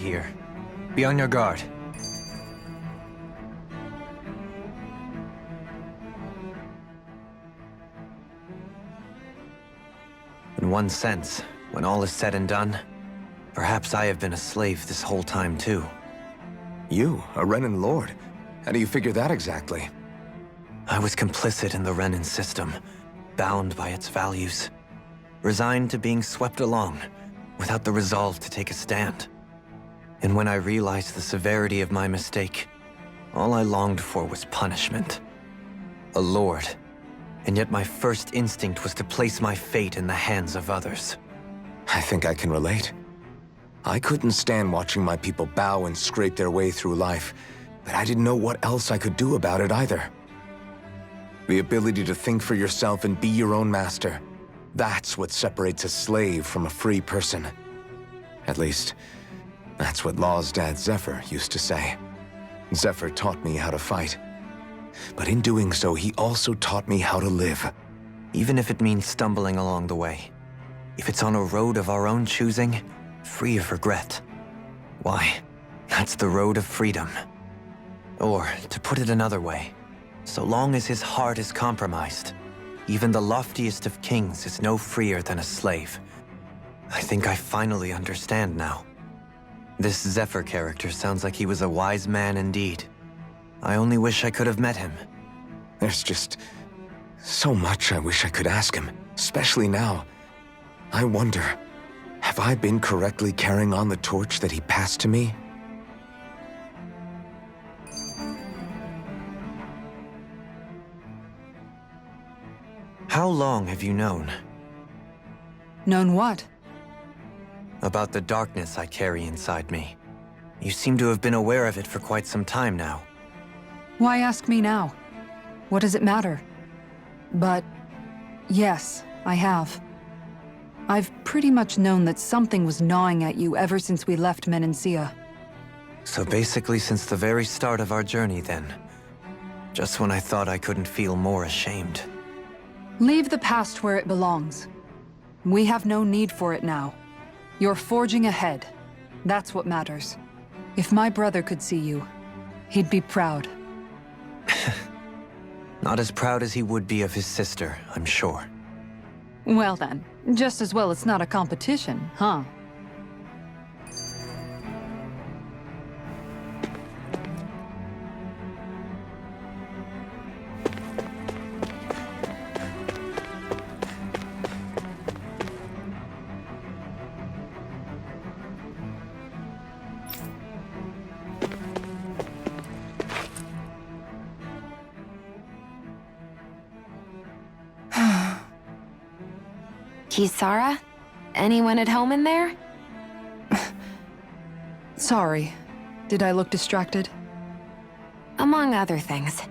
here. Be on your guard. In one sense, when all is said and done, perhaps I have been a slave this whole time too. You, a Renan Lord? How do you figure that exactly? I was complicit in the Renan system, bound by its values, resigned to being swept along, without the resolve to take a stand. And when I realized the severity of my mistake, all I longed for was punishment. A lord, and yet my first instinct was to place my fate in the hands of others. I think I can relate. I couldn't stand watching my people bow and scrape their way through life, but I didn't know what else I could do about it either. The ability to think for yourself and be your own master, that's what separates a slave from a free person. At least, that's what Law's dad Zephyr used to say. Zephyr taught me how to fight. But in doing so, he also taught me how to live. Even if it means stumbling along the way. If it's on a road of our own choosing, free of regret. Why, that's the road of freedom. Or, to put it another way, so long as his heart is compromised, even the loftiest of kings is no freer than a slave. I think I finally understand now. This Zephyr character sounds like he was a wise man indeed. I only wish I could have met him. There's just so much I wish I could ask him, especially now. I wonder, have I been correctly carrying on the torch that he passed to me? How long have you known? Known what? About the darkness I carry inside me. You seem to have been aware of it for quite some time now. Why ask me now? What does it matter? But yes, I have. I've pretty much known that something was gnawing at you ever since we left Menancia. So basically since the very start of our journey then. Just when I thought I couldn't feel more ashamed. Leave the past where it belongs. We have no need for it now. You're forging ahead. That's what matters. If my brother could see you, he'd be proud. Not as proud as he would be of his sister, I'm sure. Well then, just as well it's not a competition, huh? Kisara? Anyone at home in there? Sorry. Did I look distracted? Among other things.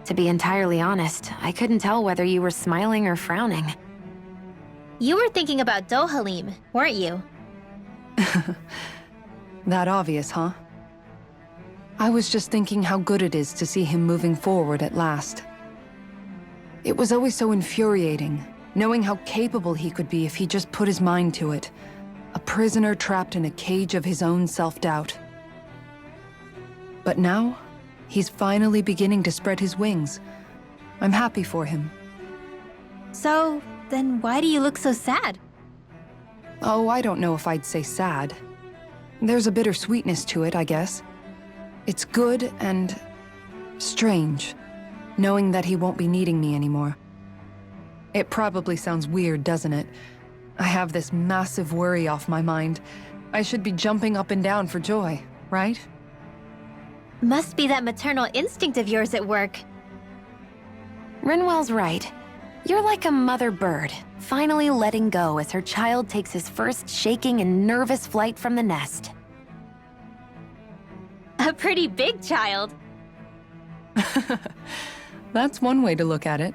To be entirely honest, I couldn't tell whether you were smiling or frowning. You were thinking about Dohalim, weren't you? That obvious, huh? I was just thinking how good it is to see him moving forward at last. It was always so infuriating, knowing how capable he could be if he just put his mind to it. A prisoner trapped in a cage of his own self-doubt. But now, he's finally beginning to spread his wings. I'm happy for him. So, then why do you look so sad? Oh, I don't know if I'd say sad. There's a bittersweetness to it, I guess. It's good and strange, knowing that he won't be needing me anymore. It probably sounds weird, doesn't it? I have this massive worry off my mind. I should be jumping up and down for joy, right? Must be that maternal instinct of yours at work. Rinwell's right. You're like a mother bird, finally letting go as her child takes his first shaking and nervous flight from the nest. A pretty big child. That's one way to look at it.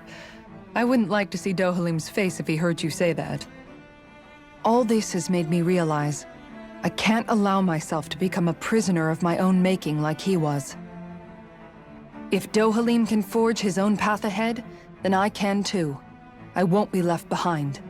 I wouldn't like to see Dohalim's face if he heard you say that. All this has made me realize I can't allow myself to become a prisoner of my own making like he was. If Dohalim can forge his own path ahead, then I can too. I won't be left behind.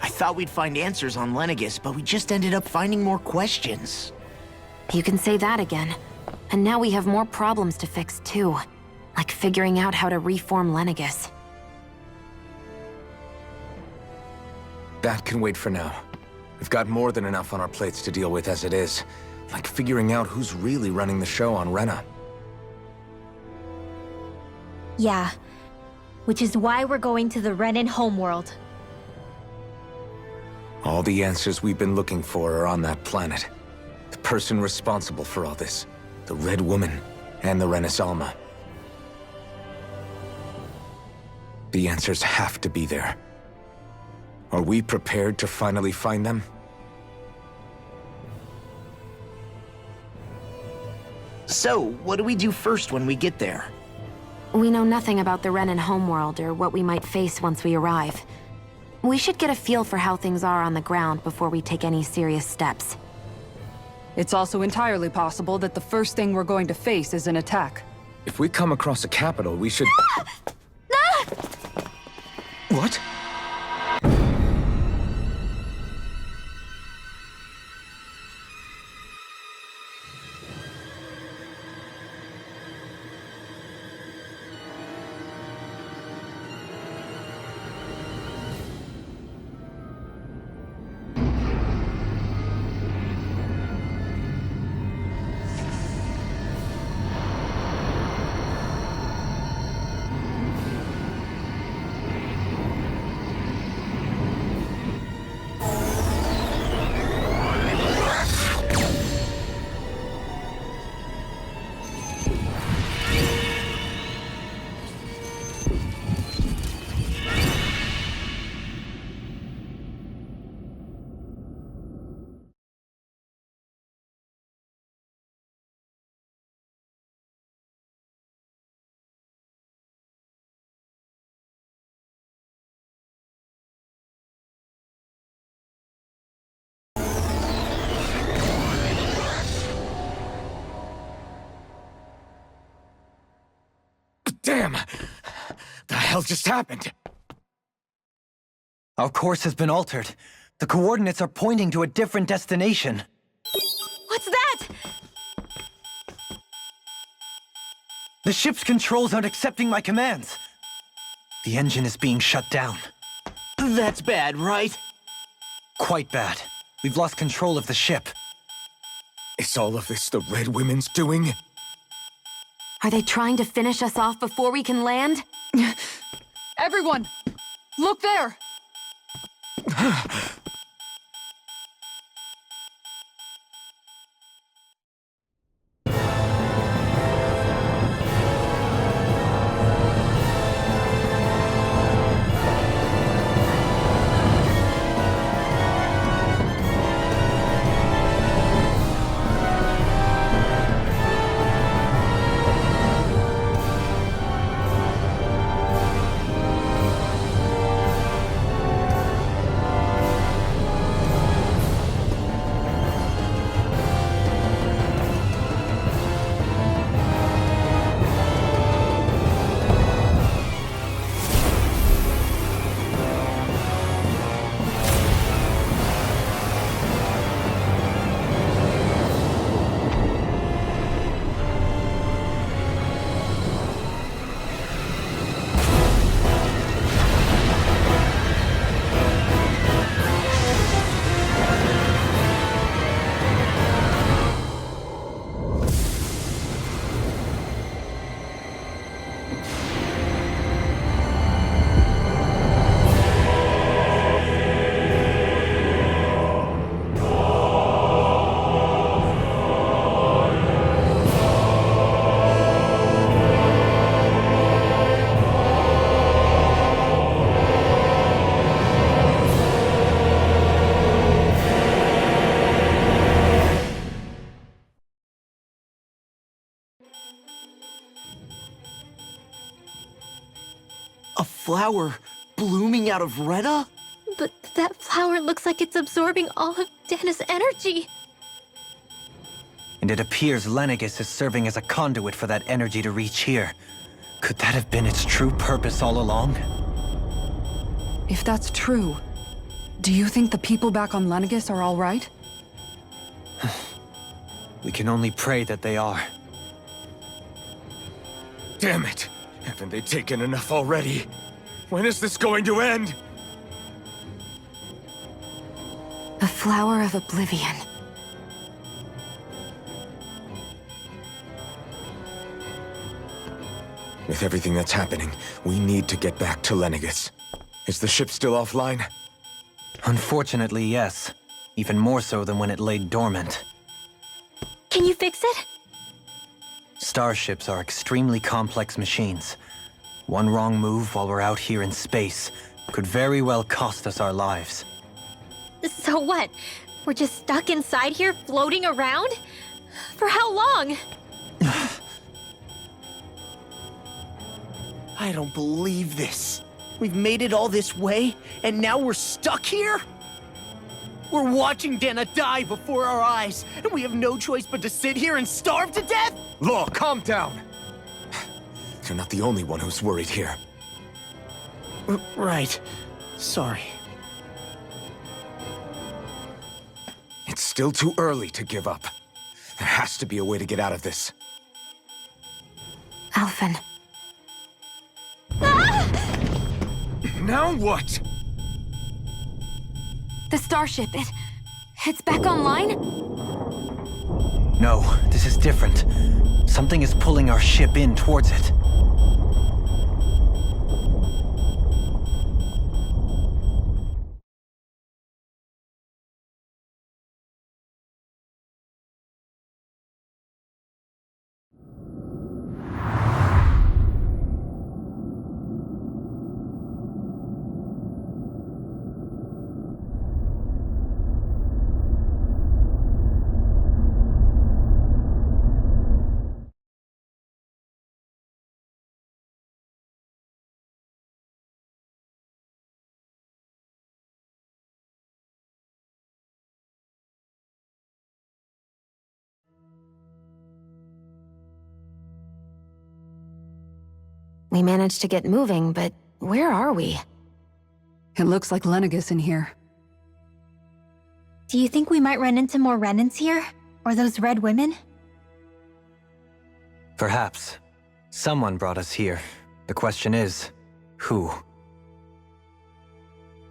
I thought we'd find answers on Lenegis, but we just ended up finding more questions. You can say that again. And now we have more problems to fix, too. Like figuring out how to reform Lenegis. That can wait for now. We've got more than enough on our plates to deal with as it is. Like figuring out who's really running the show on Rena. Yeah. Which is why we're going to the Renan homeworld. All the answers we've been looking for are on that planet. The person responsible for all this. The Red Woman and the Renis Alma. The answers have to be there. Are we prepared to finally find them? So, what do we do first when we get there? We know nothing about the Renan homeworld or what we might face once we arrive. We should get a feel for how things are on the ground before we take any serious steps. It's also entirely possible that the first thing we're going to face is an attack. If we come across a capital, we should... What? Damn! The hell just happened? Our course has been altered. The coordinates are pointing to a different destination. What's that? The ship's controls aren't accepting my commands. The engine is being shut down. That's bad, right? Quite bad. We've lost control of the ship. Is all of this the Red Women's doing? Are they trying to finish us off before we can land? Everyone! Look there! A flower blooming out of Retta? But that flower looks like it's absorbing all of Dana's energy. And it appears Lenegis is serving as a conduit for that energy to reach here. Could that have been its true purpose all along? If that's true, do you think the people back on Lenegis are all right? We can only pray that they are. Damn it! Haven't they taken enough already? When is this going to end? A flower of oblivion. With everything that's happening, we need to get back to Lenegis. Is the ship still offline? Unfortunately, yes. Even more so than when it lay dormant. Can you fix it? Starships are extremely complex machines. One wrong move while we're out here in space could very well cost us our lives. So what? We're just stuck inside here, floating around? For how long? I don't believe this. We've made it all this way, and now we're stuck here? We're watching Dana die before our eyes, and we have no choice but to sit here and starve to death? Law, calm down! You're not the only one who's worried here. Right. Sorry. It's still too early to give up. There has to be a way to get out of this. Alphen. Now what? The starship, it's back online? No, this is different. Something is pulling our ship in towards it. We managed to get moving, but where are we? It looks like Lenegis in here. Do you think we might run into more Renans here? Or those red women? Perhaps. Someone brought us here. The question is, who?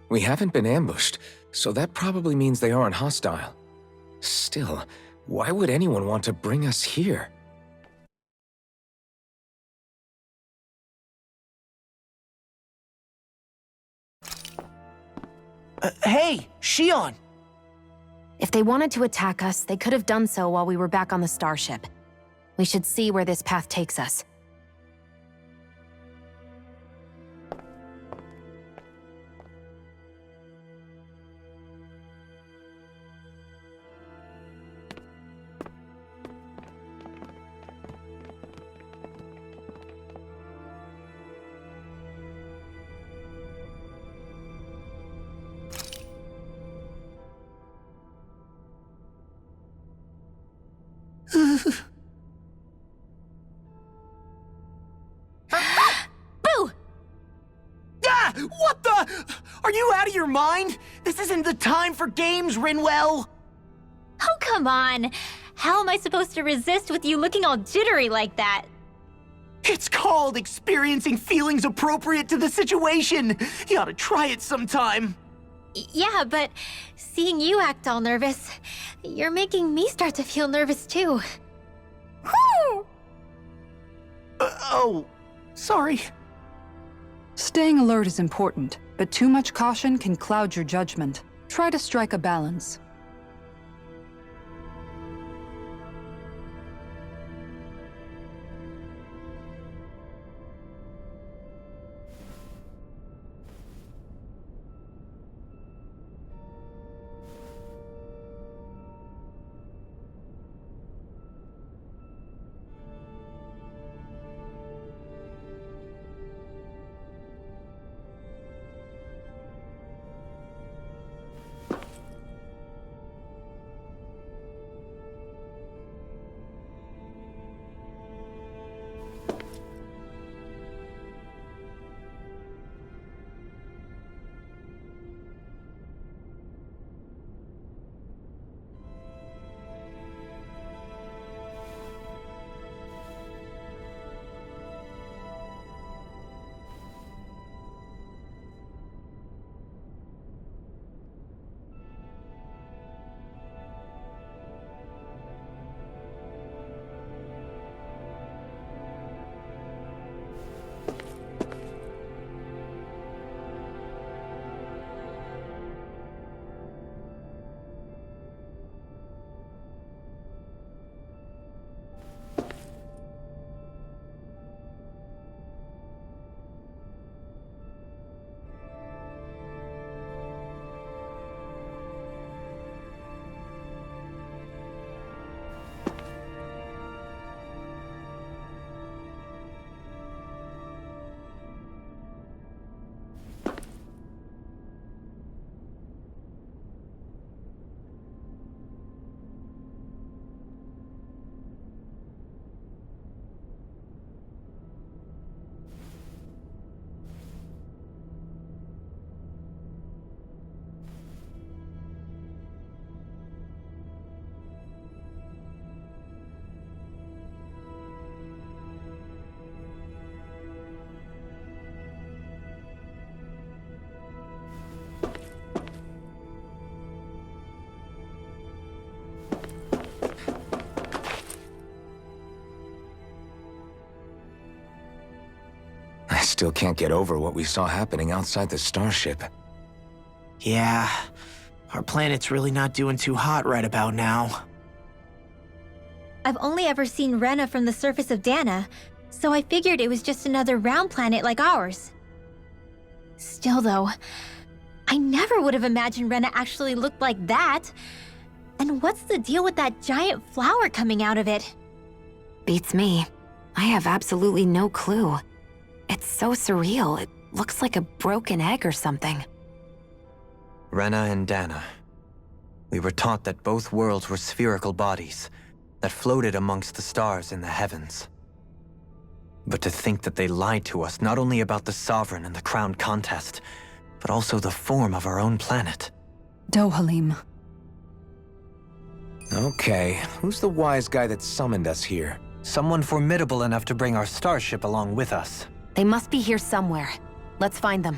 We haven't been ambushed, so that probably means they aren't hostile. Still, why would anyone want to bring us here? Hey, Shion! If they wanted to attack us, they could have done so while we were back on the starship. We should see where this path takes us. Boo! Ah! What the? Are you out of your mind? This isn't the time for games, Rinwell! Oh, come on. How am I supposed to resist with you looking all jittery like that? It's called experiencing feelings appropriate to the situation. You ought to try it sometime. Yeah, but seeing you act all nervous, you're making me start to feel nervous too. Whew! Oh, sorry. Staying alert is important, but too much caution can cloud your judgment. Try to strike a balance. I still can't get over what we saw happening outside the starship. Yeah, our planet's really not doing too hot right about now. I've only ever seen Rena from the surface of Dana, so I figured it was just another round planet like ours. Still though, I never would have imagined Rena actually looked like that. And what's the deal with that giant flower coming out of it? Beats me. I have absolutely no clue. It's so surreal. It looks like a broken egg or something. Rena and Dana. We were taught that both worlds were spherical bodies that floated amongst the stars in the heavens. But to think that they lied to us not only about the Sovereign and the Crown contest, but also the form of our own planet. Dohalim. Okay, who's the wise guy that summoned us here? Someone formidable enough to bring our starship along with us. They must be here somewhere. Let's find them.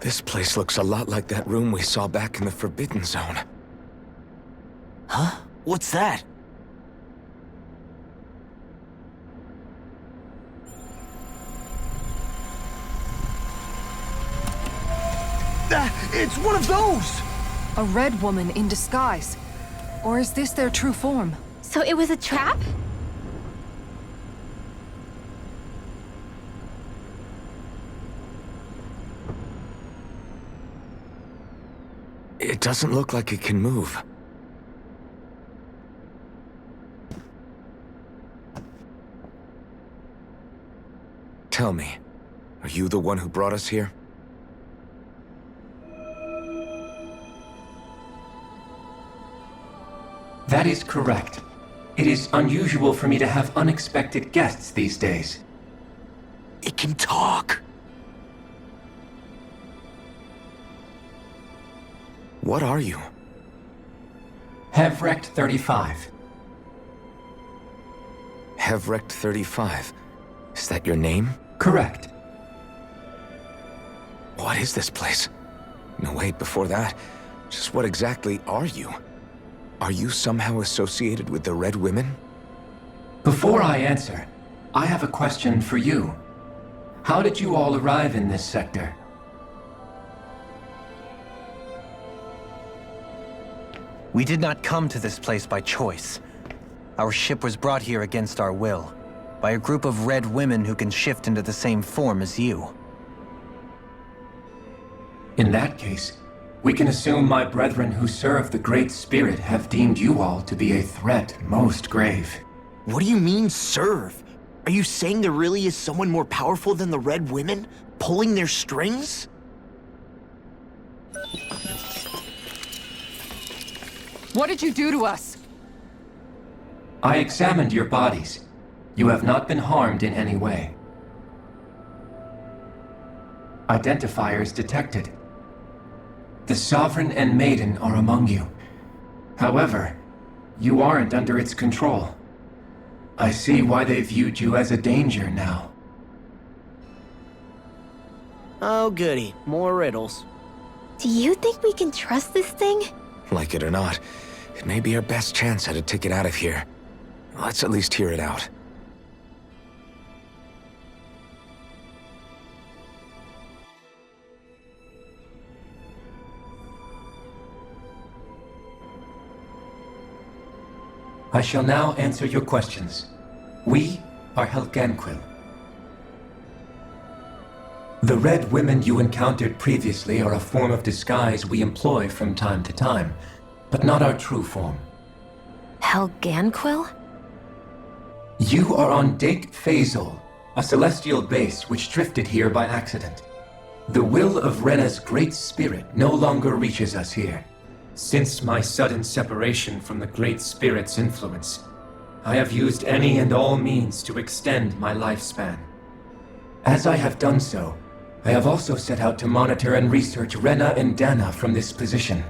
This place looks a lot like that room we saw back in the Forbidden Zone. Huh? What's that? It's one of those! A red woman in disguise. Or is this their true form? So it was a trap? It doesn't look like it can move. Tell me, are you the one who brought us here? That is correct. It is unusual for me to have unexpected guests these days. It can talk! What are you? Hevrecht 35. Hevrecht 35. Is that your name? Correct. What is this place? No, wait, before that, just what exactly are you? Are you somehow associated with the Red Women? Before I answer, I have a question for you. How did you all arrive in this sector? We did not come to this place by choice. Our ship was brought here against our will, by a group of red women who can shift into the same form as you. In that case, we can assume my brethren who serve the Great Spirit have deemed you all to be a threat most grave. What do you mean, serve? Are you saying there really is someone more powerful than the Red Women, pulling their strings? What did you do to us? I examined your bodies. You have not been harmed in any way. Identifiers detected. The Sovereign and Maiden are among you. However, you aren't under its control. I see why they viewed you as a danger now. Oh goody, more riddles. Do you think we can trust this thing? Like it or not, it may be our best chance at a ticket out of here. Let's at least hear it out. I shall now answer your questions. We are Helganquil. The Red Women you encountered previously are a form of disguise we employ from time to time, but not our true form. Helganquil? You are on Dake Phasol, a celestial base which drifted here by accident. The will of Rena's great spirit no longer reaches us here. Since my sudden separation from the Great Spirit's influence, I have used any and all means to extend my lifespan. As I have done so, I have also set out to monitor and research Rena and Dana from this position.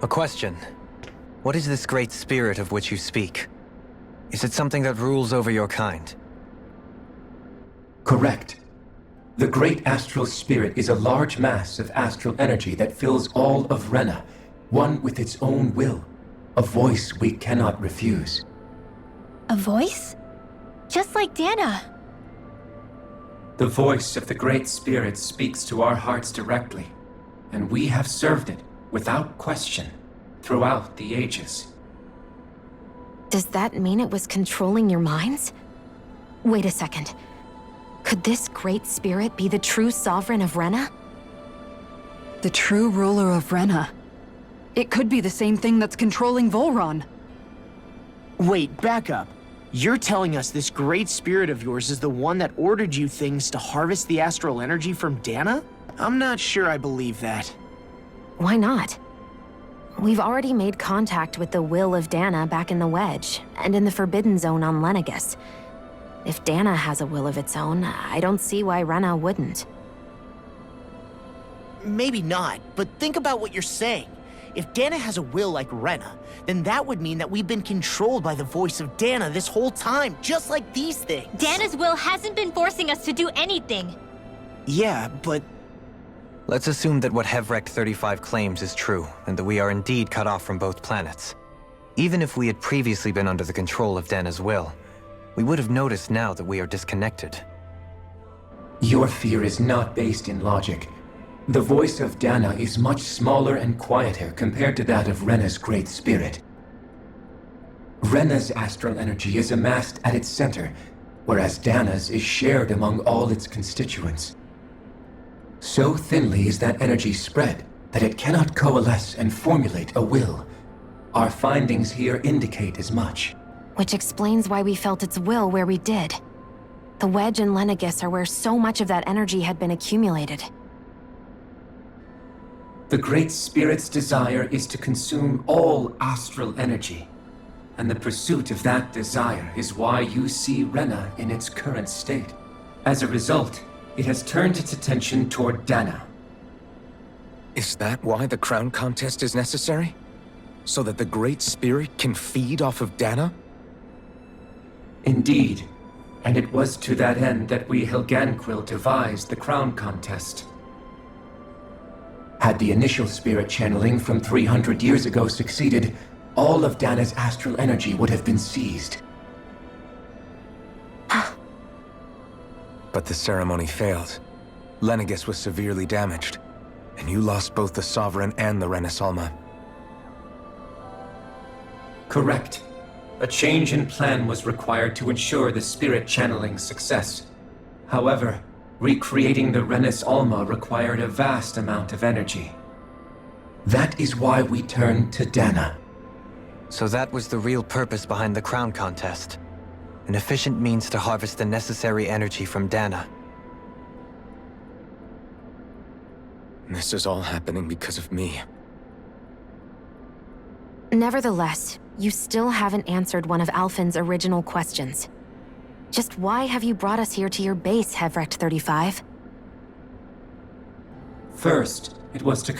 A question. What is this great spirit of which you speak? Is it something that rules over your kind? Correct. The Great Astral Spirit is a large mass of astral energy that fills all of Rena, one with its own will, a voice we cannot refuse. A voice? Just like Dana. The voice of the Great Spirit speaks to our hearts directly, and we have served it, without question, throughout the ages. Does that mean it was controlling your minds? Wait a second. Could this Great Spirit be the true Sovereign of Rena? The true ruler of Rena. It could be the same thing that's controlling Volron. Wait, back up. You're telling us this great spirit of yours is the one that ordered you things to harvest the astral energy from Dana? I'm not sure I believe that. Why not? We've already made contact with the will of Dana back in the Wedge, and in the Forbidden Zone on Lenegus. If Dana has a will of its own, I don't see why Rena wouldn't. Maybe not, but think about what you're saying. If Dana has a will like Rena, then that would mean that we've been controlled by the voice of Dana this whole time, just like these things. Dana's will hasn't been forcing us to do anything. Yeah, but Let's assume that what Hevrecht 35 claims is true, and that we are indeed cut off from both planets. Even if we had previously been under the control of Dana's will, we would have noticed now that we are disconnected. Your fear is not based in logic. The voice of Dana is much smaller and quieter compared to that of Rena's Great Spirit. Rena's astral energy is amassed at its center, whereas Dana's is shared among all its constituents. So thinly is that energy spread that it cannot coalesce and formulate a will. Our findings here indicate as much. Which explains why we felt its will where we did. The Wedge and Lenegis are where so much of that energy had been accumulated. The Great Spirit's desire is to consume all astral energy, and the pursuit of that desire is why you see Rena in its current state. As a result, it has turned its attention toward Dana. Is that why the crown contest is necessary? So that the Great Spirit can feed off of Dana? Indeed, and it was to that end that we Helganquil devised the crown contest. Had the initial spirit channeling from 300 years ago succeeded, all of Dana's astral energy would have been seized. But the ceremony failed. Lenegis was severely damaged, and you lost both the Sovereign and the Renasalma. Correct. A change in plan was required to ensure the spirit channeling's success. However, recreating the Renis Alma required a vast amount of energy. That is why we turned to Dana. So that was the real purpose behind the crown contest. An efficient means to harvest the necessary energy from Dana. This is all happening because of me. Nevertheless, you still haven't answered one of Alphen's original questions. Just why have you brought us here to your base, Hevrecht 35? First, it was to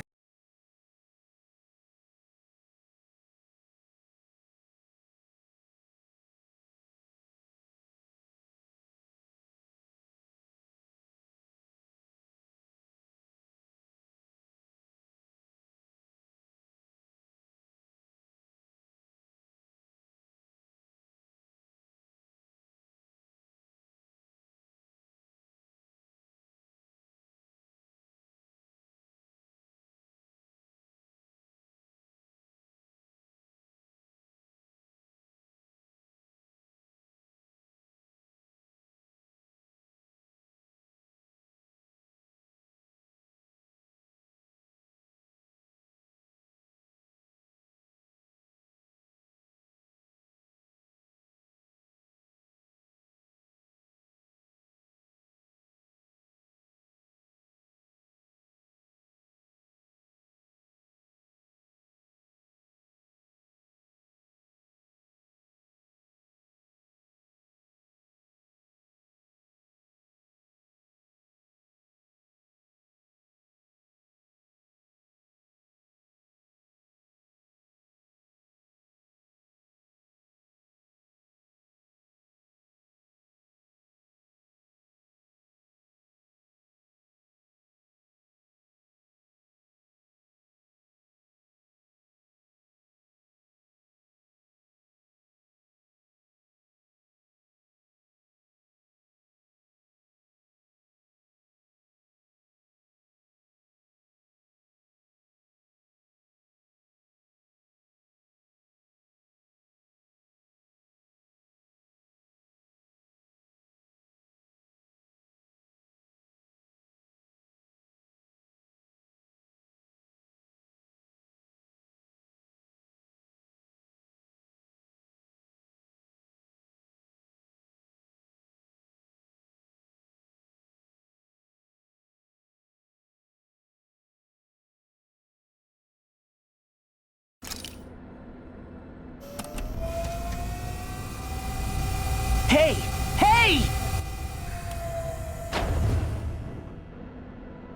Hey! Hey!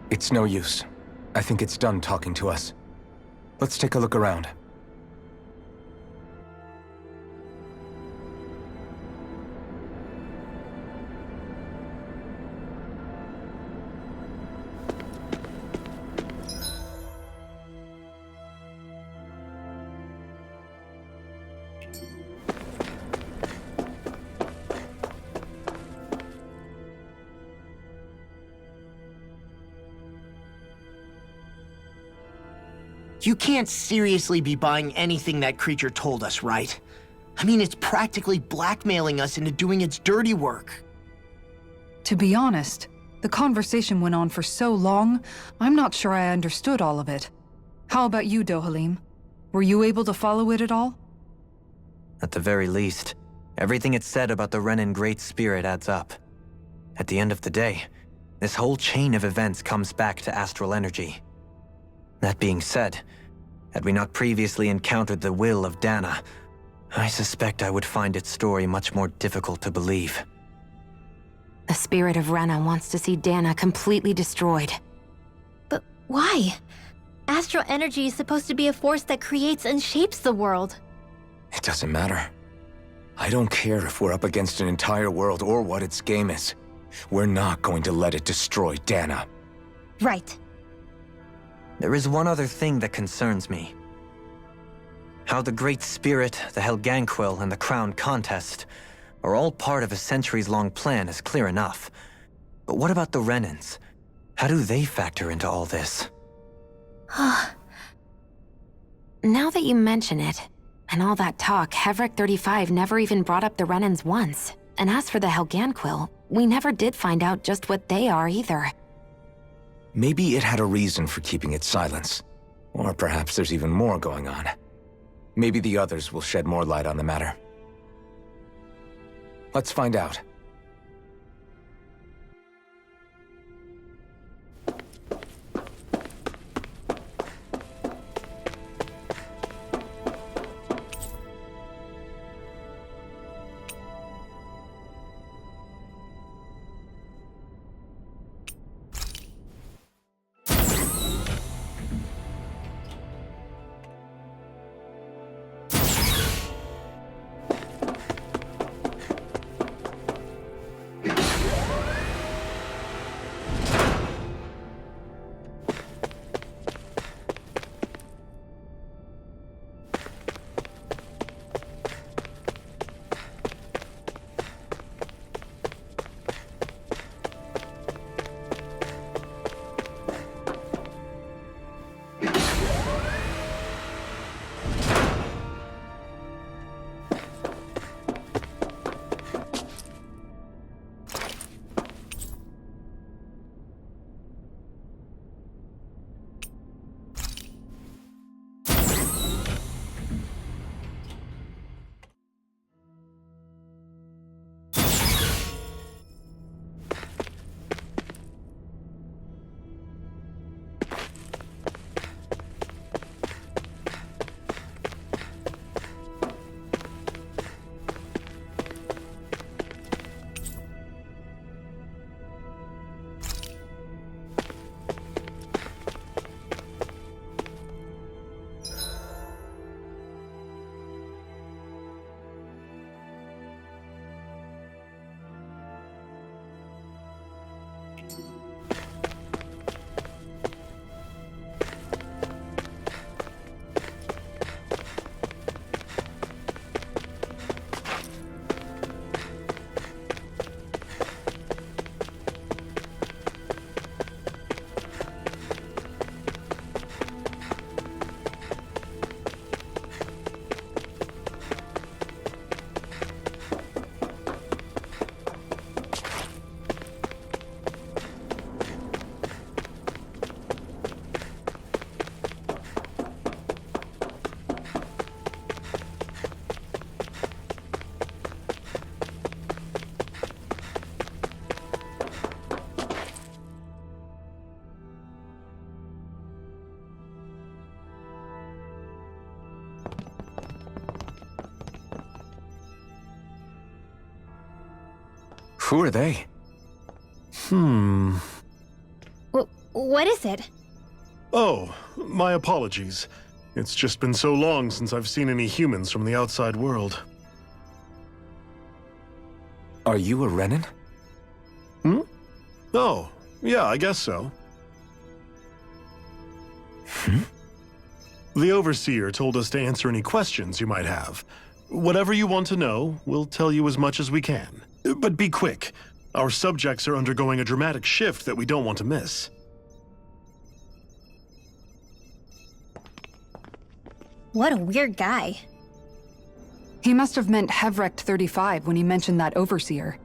It's no use. I think it's done talking to us. Let's take a look around. You can't seriously be buying anything that creature told us, right? I mean, it's practically blackmailing us into doing its dirty work. To be honest, the conversation went on for so long, I'm not sure I understood all of it. How about you, Dohalim? Were you able to follow it at all? At the very least, everything it said about the Renan Great Spirit adds up. At the end of the day, this whole chain of events comes back to astral energy. That being said, had we not previously encountered the will of Dana, I suspect I would find its story much more difficult to believe. The spirit of Rena wants to see Dana completely destroyed. But why? Astral energy is supposed to be a force that creates and shapes the world. It doesn't matter. I don't care if we're up against an entire world or what its game is. We're not going to let it destroy Dana. Right. There is one other thing that concerns me. How the Great Spirit, the Helganquil, and the Crown Contest are all part of a centuries-long plan is clear enough. But what about the Renans? How do they factor into all this? Now that you mention it, and all that talk, Hevric 35 never even brought up the Renans once. And as for the Helganquil, we never did find out just what they are either. Maybe it had a reason for keeping its silence. Or perhaps there's even more going on. Maybe the others will shed more light on the matter. Let's find out. Who are they? What is it? Oh, my apologies. It's just been so long since I've seen any humans from the outside world. Are you a Renan? Oh, yeah, I guess so. The Overseer told us to answer any questions you might have. Whatever you want to know, we'll tell you as much as we can. But be quick. Our subjects are undergoing a dramatic shift that we don't want to miss. What a weird guy. He must have meant Hevrecht 35 when he mentioned that overseer.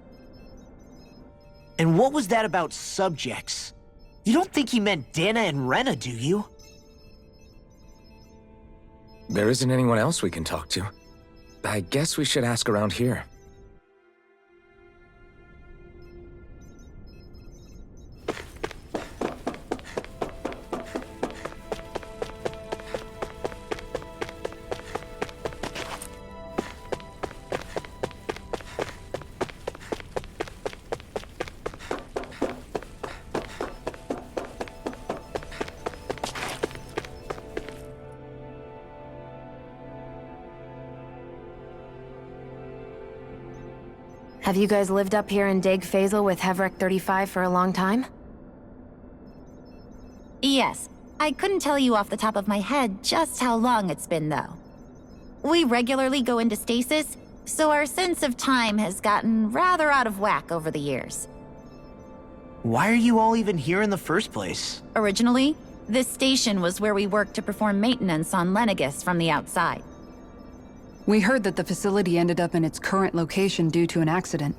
And what was that about subjects? You don't think he meant Dana and Rena, do you? There isn't anyone else we can talk to. I guess we should ask around here. Have you guys lived up here in Deg Fazel with Hevrecht 35 for a long time? Yes. I couldn't tell you off the top of my head just how long it's been, though. We regularly go into stasis, so our sense of time has gotten rather out of whack over the years. Why are you all even here in the first place? Originally, this station was where we worked to perform maintenance on Lenegis from the outside. We heard that the facility ended up in its current location due to an accident.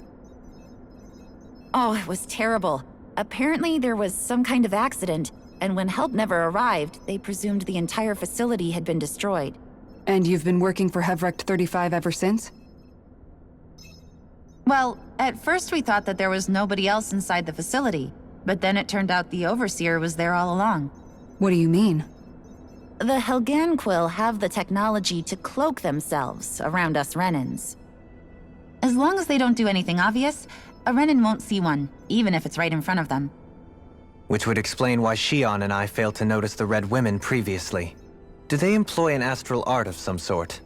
Oh, it was terrible. Apparently there was some kind of accident, and when help never arrived, they presumed the entire facility had been destroyed. And you've been working for Hevrecht 35 ever since? Well, at first we thought that there was nobody else inside the facility, but then it turned out the Overseer was there all along. What do you mean? The Helganquil have the technology to cloak themselves around us Renans. As long as they don't do anything obvious, a Renan won't see one, even if it's right in front of them. Which would explain why Shion and I failed to notice the Red Women previously. Do they employ an astral art of some sort?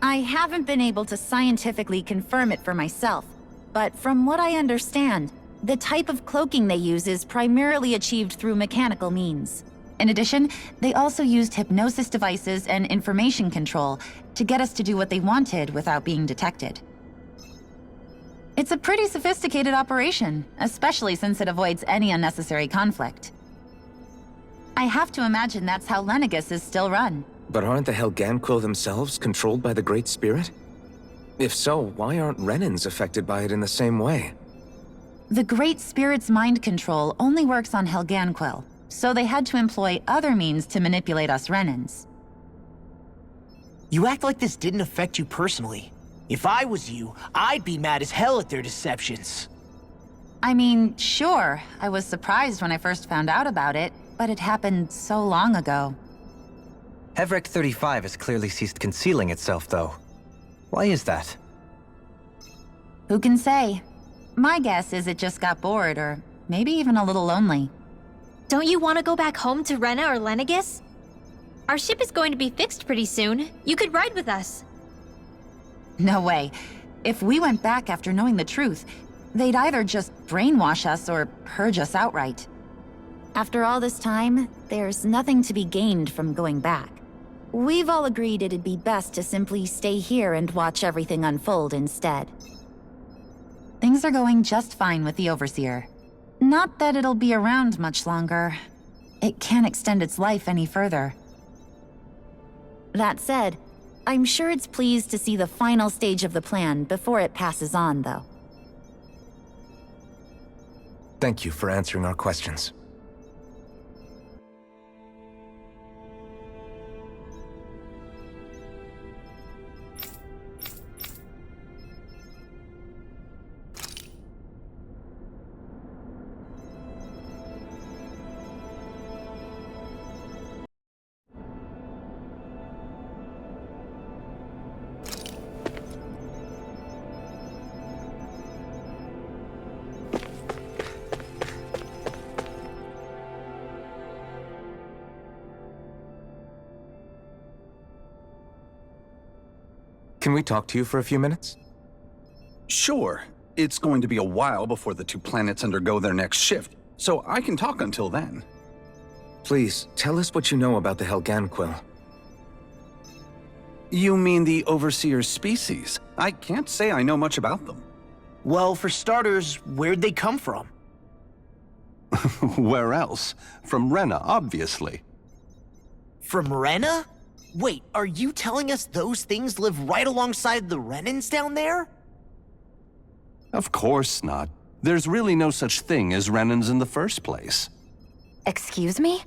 I haven't been able to scientifically confirm it for myself, but from what I understand, the type of cloaking they use is primarily achieved through mechanical means. In addition, they also used hypnosis devices and information control to get us to do what they wanted without being detected. It's a pretty sophisticated operation, especially since it avoids any unnecessary conflict. I have to imagine that's how Lenegis is still run. But aren't the Helganquil themselves controlled by the Great Spirit? If so, why aren't Renans affected by it in the same way? The Great Spirit's mind control only works on Helganquil, so they had to employ other means to manipulate us Renans. You act like this didn't affect you personally. If I was you, I'd be mad as hell at their deceptions. I mean, sure, I was surprised when I first found out about it, but it happened so long ago. Hevrecht 35 has clearly ceased concealing itself, though. Why is that? Who can say? My guess is it just got bored, or maybe even a little lonely. Don't you want to go back home to Rena or Lenegis? Our ship is going to be fixed pretty soon. You could ride with us. No way. If we went back after knowing the truth, they'd either just brainwash us or purge us outright. After all this time, there's nothing to be gained from going back. We've all agreed it'd be best to simply stay here and watch everything unfold instead. Things are going just fine with the Overseer. Not that it'll be around much longer. It can't extend its life any further. That said, I'm sure it's pleased to see the final stage of the plan before it passes on, though. Thank you for answering our questions. Can we talk to you for a few minutes? Sure. It's going to be a while before the two planets undergo their next shift, so I can talk until then. Please, tell us what you know about the Helganquil. You mean the Overseer species? I can't say I know much about them. Well, for starters, where'd they come from? Where else? From Rena, obviously. From Rena? Wait, are you telling us those things live right alongside the Renans down there? Of course not. There's really no such thing as Renans in the first place. Excuse me?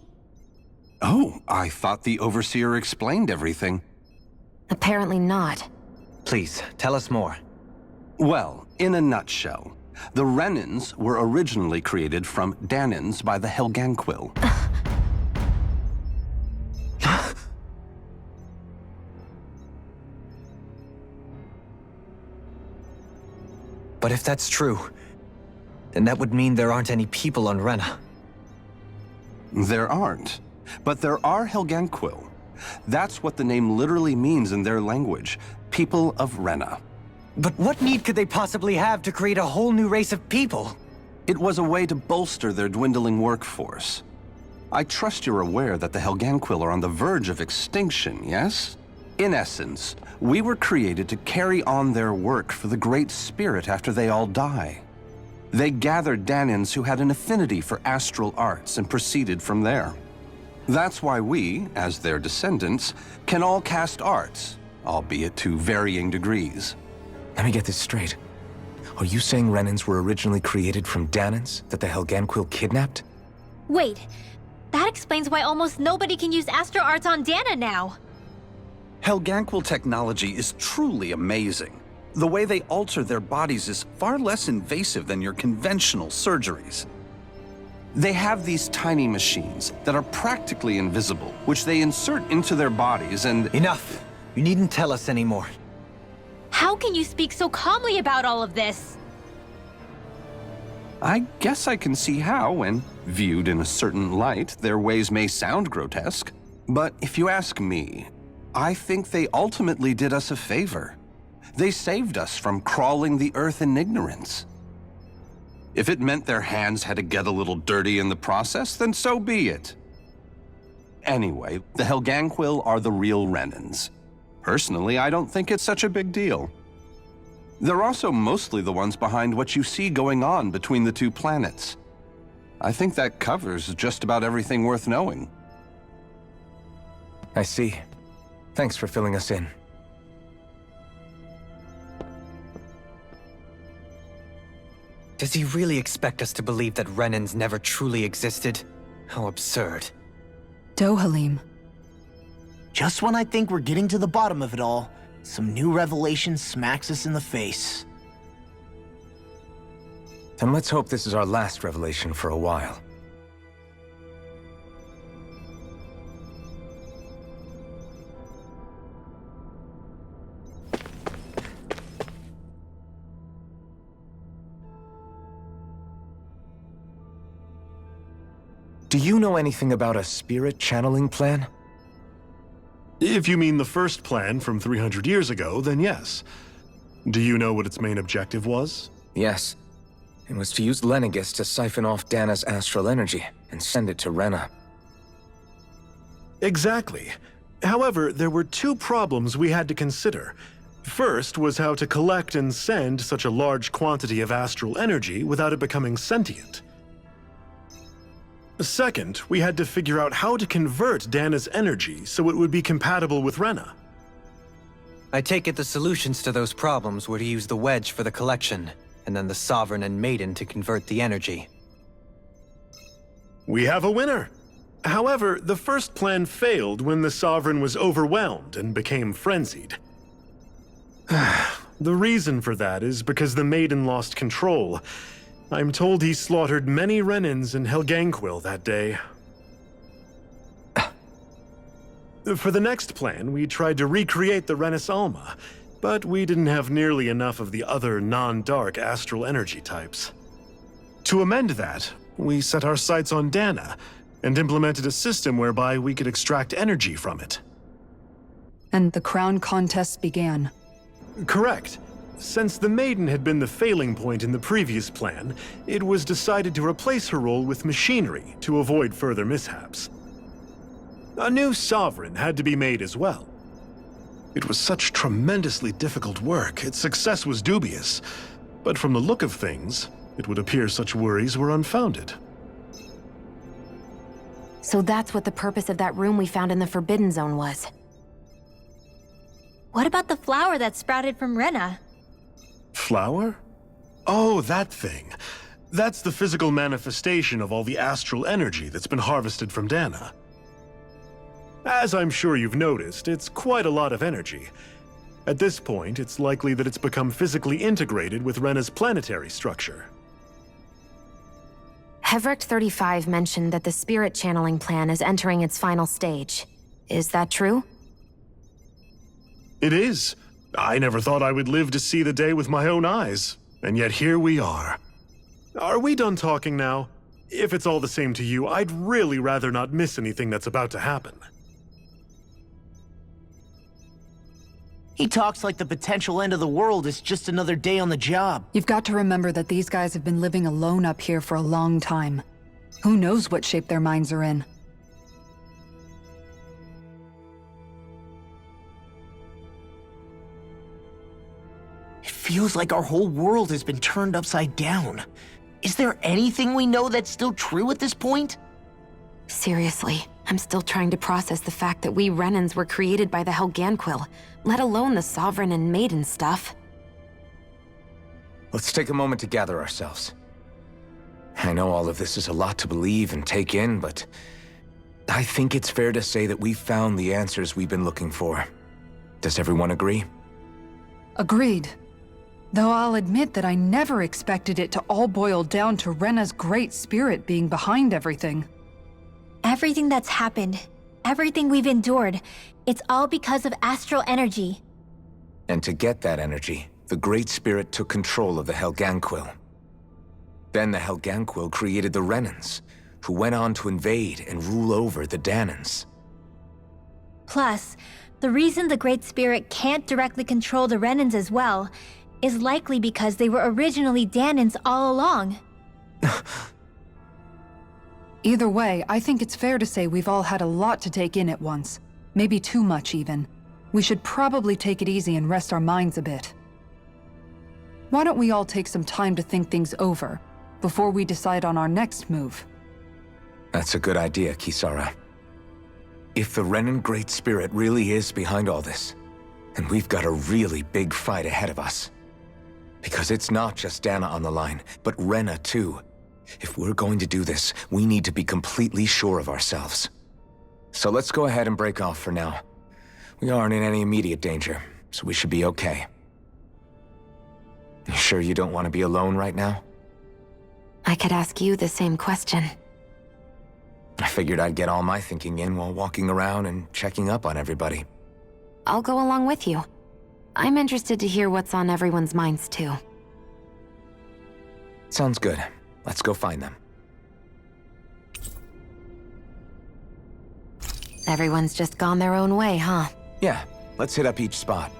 Oh, I thought the Overseer explained everything. Apparently not. Please, tell us more. Well, in a nutshell, the Renans were originally created from Danans by the Helganquil. But if that's true, then that would mean there aren't any people on Rena. There aren't, but there are Helganquil. That's what the name literally means in their language, people of Rena. But what need could they possibly have to create a whole new race of people? It was a way to bolster their dwindling workforce. I trust you're aware that the Helganquil are on the verge of extinction, yes? In essence, we were created to carry on their work for the Great Spirit after they all die. They gathered Danans who had an affinity for astral arts and proceeded from there. That's why we, as their descendants, can all cast arts, albeit to varying degrees. Let me get this straight. Are you saying Renans were originally created from Danans that the Helganquil kidnapped? Wait, that explains why almost nobody can use astral arts on Dana now. Helganquil technology is truly amazing. The way they alter their bodies is far less invasive than your conventional surgeries. They have these tiny machines that are practically invisible, which they insert into their bodies and— Enough! You needn't tell us anymore. How can you speak so calmly about all of this? I guess I can see how, when viewed in a certain light, their ways may sound grotesque. But if you ask me, I think they ultimately did us a favor. They saved us from crawling the earth in ignorance. If it meant their hands had to get a little dirty in the process, then so be it. Anyway, the Helganquil are the real Renans. Personally, I don't think it's such a big deal. They're also mostly the ones behind what you see going on between the two planets. I think that covers just about everything worth knowing. I see. Thanks for filling us in. Does he really expect us to believe that Renans never truly existed? How absurd. Dohalim. Just when I think we're getting to the bottom of it all, some new revelation smacks us in the face. Then let's hope this is our last revelation for a while. Do you know anything about a spirit channeling plan? If you mean the first plan from 300 years ago, then yes. Do you know what its main objective was? Yes. It was to use Lenegis to siphon off Dana's astral energy and send it to Rena. Exactly. However, there were two problems we had to consider. First was how to collect and send such a large quantity of astral energy without it becoming sentient. Second, we had to figure out how to convert Dana's energy so it would be compatible with Rena. I take it the solutions to those problems were to use the wedge for the collection, and then the Sovereign and Maiden to convert the energy. We have a winner! However, the first plan failed when the Sovereign was overwhelmed and became frenzied. The reason for that is because the Maiden lost control. I'm told he slaughtered many Renans and Helganquil that day. For the next plan, we tried to recreate the Renis Alma, but we didn't have nearly enough of the other non-dark astral energy types. To amend that, we set our sights on Dana, and implemented a system whereby we could extract energy from it. And the crown contests began. Correct. Since the Maiden had been the failing point in the previous plan, it was decided to replace her role with machinery to avoid further mishaps. A new Sovereign had to be made as well. It was such tremendously difficult work, its success was dubious. But from the look of things, it would appear such worries were unfounded. So that's what the purpose of that room we found in the Forbidden Zone was. What about the flower that sprouted from Rena? Flower? Oh, that thing. That's the physical manifestation of all the astral energy that's been harvested from Dana. As I'm sure you've noticed, it's quite a lot of energy. At this point, it's likely that it's become physically integrated with Rena's planetary structure. Hevrecht 35 mentioned that the spirit channeling plan is entering its final stage. Is that true? It is. I never thought I would live to see the day with my own eyes, and yet here we are. Are we done talking now? If it's all the same to you, I'd really rather not miss anything that's about to happen. He talks like the potential end of the world is just another day on the job. You've got to remember that these guys have been living alone up here for a long time. Who knows what shape their minds are in? It feels like our whole world has been turned upside down. Is there anything we know that's still true at this point? Seriously, I'm still trying to process the fact that we Renans were created by the Helganquil, let alone the Sovereign and Maiden stuff. Let's take a moment to gather ourselves. I know all of this is a lot to believe and take in, but I think it's fair to say that we've found the answers we've been looking for. Does everyone agree? Agreed. Though I'll admit that I never expected it to all boil down to Rena's great spirit being behind everything. Everything that's happened, everything we've endured, it's all because of astral energy. And to get that energy, the Great Spirit took control of the Helganquil. Then the Helganquil created the Renans, who went on to invade and rule over the Danans. Plus, the reason the Great Spirit can't directly control the Renans as well is likely because they were originally Danans all along. Either way, I think it's fair to say we've all had a lot to take in at once. Maybe too much, even. We should probably take it easy and rest our minds a bit. Why don't we all take some time to think things over, before we decide on our next move? That's a good idea, Kisara. If the Renan Great Spirit really is behind all this, then we've got a really big fight ahead of us. Because it's not just Dana on the line, but Rena too. If we're going to do this, we need to be completely sure of ourselves. So let's go ahead and break off for now. We aren't in any immediate danger, so we should be okay. You sure you don't want to be alone right now? I could ask you the same question. I figured I'd get all my thinking in while walking around and checking up on everybody. I'll go along with you. I'm interested to hear what's on everyone's minds too. Sounds good. Let's go find them. Everyone's just gone their own way, huh? Yeah, let's hit up each spot.